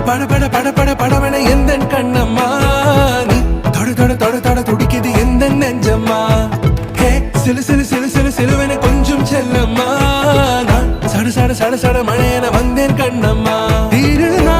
பட பட பட பட படவன எந்த கண்ணம்மா நீ தொட தொட தொட தொட துடிக்குது எந்த நெஞ்சம்மா ஹே சிலு சிலு சிலு சிலு சிலுவன கொஞ்சம் செல்லம்மா நான் சட சட சட சட மழையன வந்தேன் கண்ணம்மா திருநா